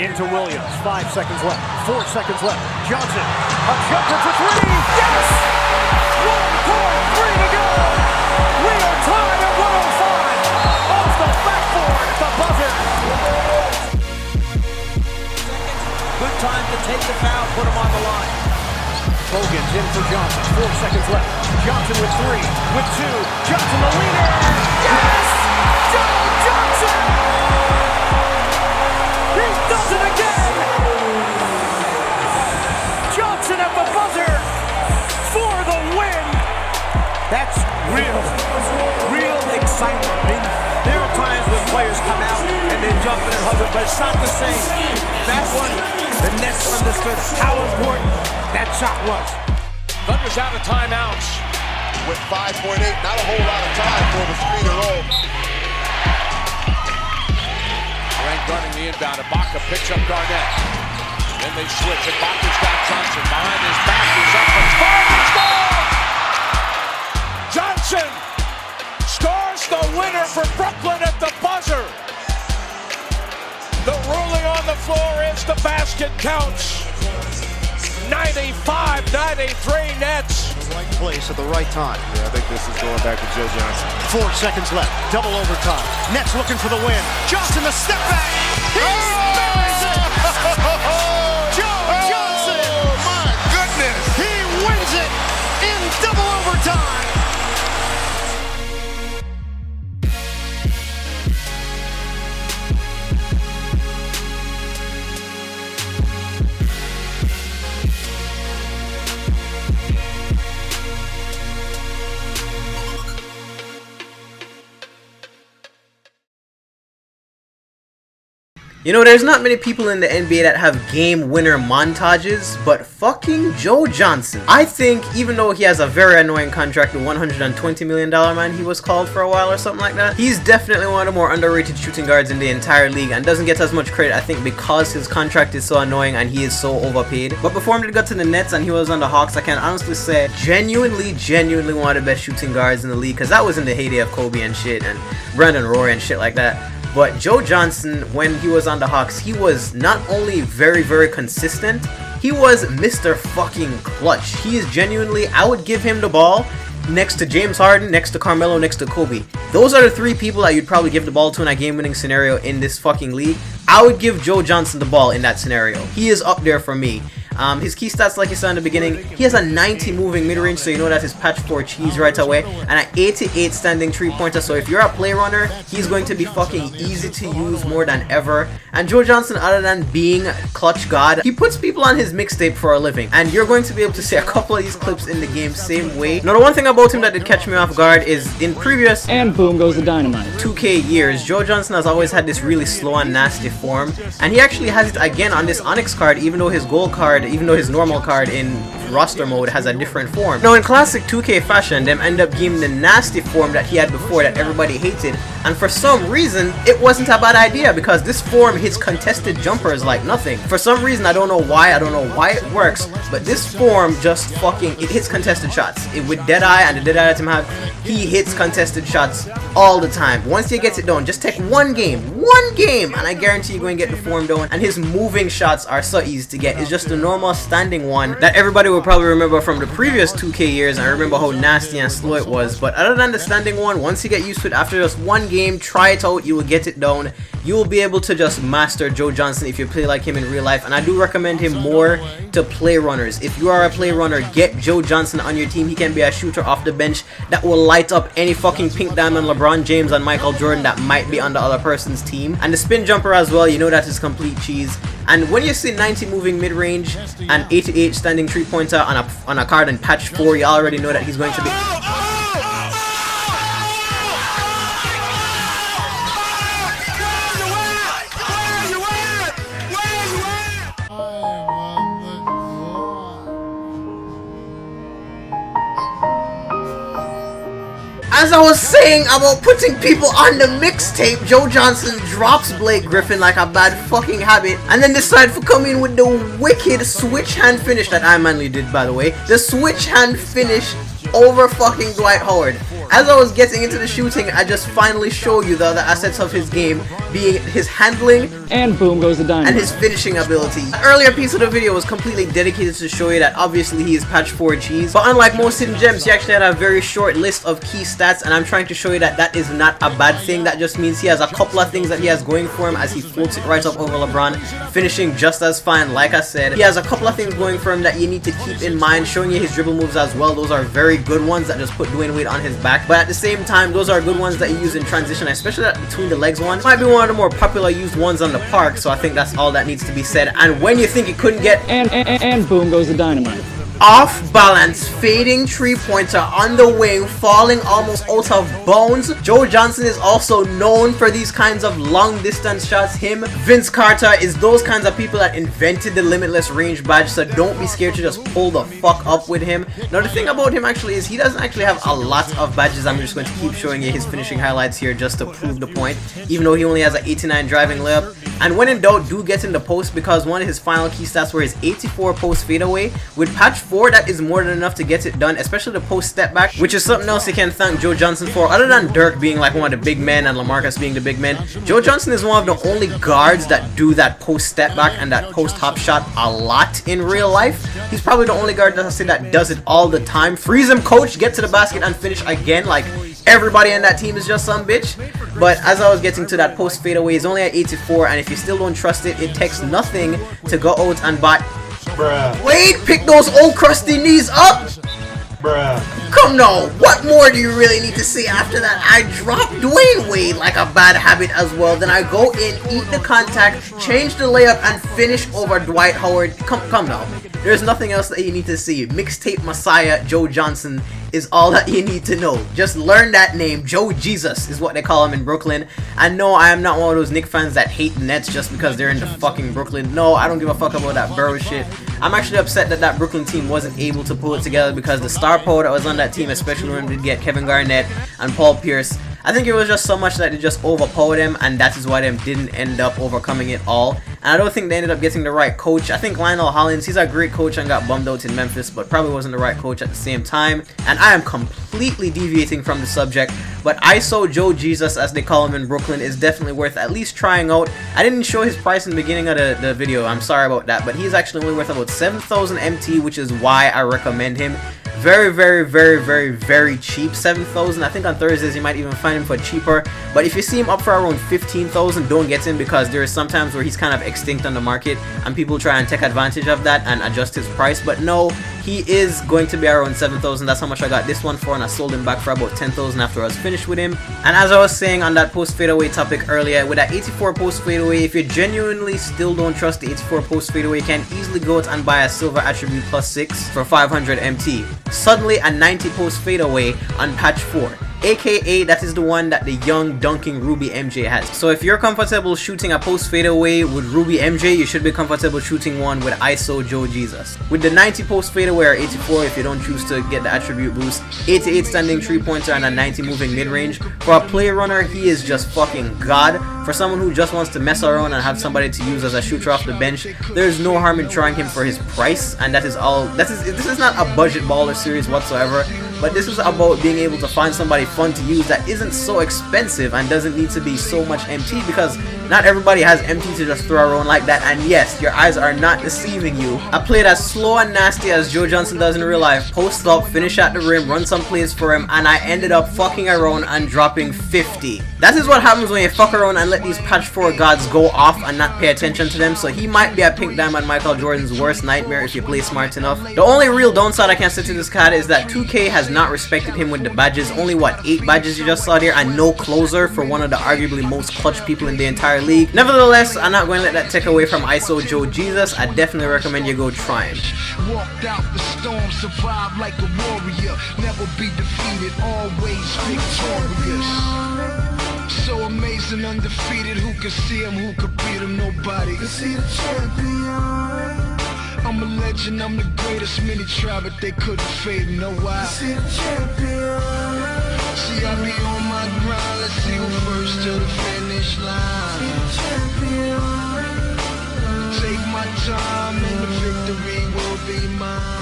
Into Williams, 5 seconds left, 4 seconds left. Johnson, a jumper for three, yes! 1.3 to go! We are tied at 105, off the backboard at the buzzer. Good time to take the foul, put him on the line. Bogan's in for Johnson, 4 seconds left. Johnson with three, with two, Johnson the leader, yes! Joe Johnson! He does it again! Johnson at the buzzer for the win! That's real excitement. I mean, there are times when players come out and they jump in and hug it, but it's not the same. That one, the Nets understood how important that shot was. Thunder's out of timeouts. With 5.8, not a whole lot of time for the three to roll. Durant guarding the inbound. Ibaka picks up Garnett. Then they switch. Ibaka's got Johnson behind his back. He's up and scores! Johnson scores the winner for Brooklyn at the buzzer. The ruling on the floor is the basket counts. 95-93 Nets. The right place at the right time. Yeah, I think this is going back to Joe Johnson. 4 seconds left, double overtime. Nets looking for the win. Johnson the step back. He buries it. Joe Johnson. Oh my goodness. He wins it in double overtime. You know, there's not many people in the NBA that have game winner montages, but fucking Joe Johnson. I think even though he has a very annoying contract, the $120 million man he was called for a while or something like that, he's definitely one of the more underrated shooting guards in the entire league and doesn't get as much credit, I think, because his contract is so annoying and he is so overpaid. But before he got to the Nets and he was on the Hawks, I can honestly say genuinely one of the best shooting guards in the league, because that was in the heyday of Kobe and shit and Brandon Roy and shit like that. But Joe Johnson, when he was on the Hawks, he was not only very consistent, he was Mr. fucking clutch. He is genuinely, I would give him the ball next to James Harden, next to Carmelo, next to Kobe. Those are the three people that you'd probably give the ball to in a game-winning scenario in this fucking league. I would give Joe Johnson the ball in that scenario. He is up there for me. His key stats, like you saw in the beginning, he has a 90 moving mid-range, so you know that is patch 4 cheese right away, and an 88 standing 3-pointer, so if you're a play runner, he's going to be fucking easy to use more than ever. And Joe Johnson, other than being clutch god, he puts people on his mixtape for a living, and you're going to be able to see a couple of these clips in the game same way. Now, the one thing about him that did catch me off guard is in previous and boom goes the dynamite 2K years, Joe Johnson has always had this really slow and nasty form, and he actually has it again on this Onyx card, even though his gold card, even though his normal card in roster mode has a different form. Now in classic 2K fashion, them end up giving the nasty form that he had before that everybody hated, and for some reason it wasn't a bad idea, because this form hits contested jumpers like nothing. For some reason, I don't know why it works, but this form just fucking, it hits contested shots. With Deadeye and the Deadeye that him have, he hits contested shots all the time. Once he gets it done, just take one game, and I guarantee you're going to get the form done, and his moving shots are so easy to get. It's just the normal standing one that everybody will probably remember from the previous 2K years, and I remember how nasty and slow it was. But other than the standing one, once you get used to it, after just one game, try it out, you will get it down. You will be able to just master Joe Johnson if you play like him in real life, and I do recommend him more to play runners. If you are a play runner, get Joe Johnson on your team. He can be a shooter off the bench that will light up any fucking pink diamond LeBron James and Michael Jordan that might be on the other person's team. And the spin jumper as well, you know that is complete cheese. And when you see 90 moving mid-range and 88 standing 3-pointer on a card in patch 4, you already know that he's going to be... As I was saying about putting people on the mixtape, Joe Johnson drops Blake Griffin like a bad fucking habit, and then decide to come in with the wicked switch hand finish that I manly did, by the way. The switch hand finish over fucking Dwight Howard. as I was getting into the shooting, I just finally show you the other assets of his game, being his handling, and boom goes the dynamite, and his finishing ability. The earlier piece of the video was completely dedicated to show you that obviously he is patch 4 cheese, but unlike most hidden gems, he actually had a very short list of key stats, and I'm trying to show you that that is not a bad thing. That just means he has a couple of things that he has going for him as he floats it right up over LeBron, finishing just as fine. Like I said, he has a couple of things going for him that you need to keep in mind, showing you his dribble moves as well. Those are very good ones that just put Dwayne Wade on his back, but at the same time, those are good ones that you use in transition, especially that between the legs one. Might be one of the more popular used ones on the park, so I think that's all that needs to be said. And when you think it couldn't get, and boom goes the dynamite. Off balance, fading 3-pointer on the wing, falling almost out of bounds. Joe Johnson is also known for these kinds of long distance shots. Him, Vince Carter is those kinds of people that invented the limitless range badge, so don't be scared to just pull the fuck up with him. Now the thing about him actually is he doesn't actually have a lot of badges. I'm just going to keep showing you his finishing highlights here just to prove the point, even though he only has an 89 driving layup. And when in doubt, do get in the post, because one of his final key stats were his 84 post fadeaway. With patch 4, that is more than enough to get it done, especially the post step back, which is something else you can thank Joe Johnson for. Other than Dirk being like one of the big men and LaMarcus being the big men, Joe Johnson is one of the only guards that do that post step back and that post hop shot a lot in real life. He's probably the only guard that I say that does it all the time. Freeze him, coach, get to the basket and finish again. Like, everybody on that team is just some bitch. But as I was getting to that post fadeaway, he's only at 84, and if you still don't trust it, it takes nothing to go out and buy. Bruh. Wade, pick those old crusty knees up! Bruh. Come no, what more do you really need to see after that? I drop Dwayne Wade like a bad habit as well. Then I go in, eat the contact, change the layup, and finish over Dwight Howard. Come now. There's nothing else that you need to see. Mixtape Messiah Joe Johnson is all that you need to know. Just learn that name. Joe Jesus is what they call him in Brooklyn. And no, I am not one of those Knicks fans that hate the Nets just because they're in the fucking Brooklyn. No, I don't give a fuck about that Burrow shit. I'm actually upset that that Brooklyn team wasn't able to pull it together, because the star power that was on that team, especially when we did get Kevin Garnett and Paul Pierce, I think it was just so much that it just overpowered them, and that is why them didn't end up overcoming it all. And I don't think they ended up getting the right coach. I think Lionel Hollins, he's a great coach and got bummed out in Memphis, but probably wasn't the right coach at the same time. And I am completely deviating from the subject, but ISO Joe Jesus, as they call him in Brooklyn, is definitely worth at least trying out. I didn't show his price in the beginning of the video, I'm sorry about that, but he's actually only worth about 7,000 MT, which is why I recommend him. Very, very, very, very, very cheap. 7,000. I think on Thursdays you might even find him for cheaper. But if you see him up for around 15,000, don't get him, because there is sometimes where he's kind of extinct on the market and people try and take advantage of that and adjust his price. But no, he is going to be around 7,000. That's how much I got this one for, and I sold him back for about 10,000 after I was finished with him. And as I was saying on that post fadeaway topic earlier, with that 84 post fadeaway, if you genuinely still don't trust the 84 post fadeaway, you can easily go out and buy a silver attribute +6 for 500 MT. Suddenly a 90 post fadeaway on patch 4. aka that is the one that the young dunking Ruby MJ has. So if you're comfortable shooting a post fadeaway with Ruby MJ, you should be comfortable shooting one with ISO Joe Jesus. With the 90 post fadeaway or 84 if you don't choose to get the attribute boost, 88 standing 3-pointer and a 90 moving mid-range. For a play runner, he is just fucking god. For someone who just wants to mess around and have somebody to use as a shooter off the bench, there's no harm in trying him for his price, and that is all. This is not a budget baller series whatsoever, but this is about being able to find somebody fun to use that isn't so expensive and doesn't need to be so much MT, because not everybody has MT to just throw around like that. And yes, your eyes are not deceiving you. I played as slow and nasty as Joe Johnson does in real life, post up, finish at the rim, run some plays for him, and I ended up fucking around and dropping 50. That is what happens when you fuck around and let these patch 4 gods go off and not pay attention to them. So he might be a pink diamond Michael Jordan's worst nightmare if you play smart enough. The only real downside I can say to this card is that 2K has not respected him with the badges. Only what, 8 badges you just saw there, and no closer for one of the arguably most clutch people in the entire league. Nevertheless, I'm not going to let that take away from ISO Joe Jesus. I definitely recommend you go try him. Walked out the storm, survived like a warrior, never be defeated, always victorious. So amazing, undefeated, who could see him, who could beat him, nobody. You see the champion. I'm a legend, I'm the greatest, many tried but they couldn't fade me, know why? See the champion. See I be on my grind, let's see who first to the finish line. See the champion. Take my time and the victory will be mine.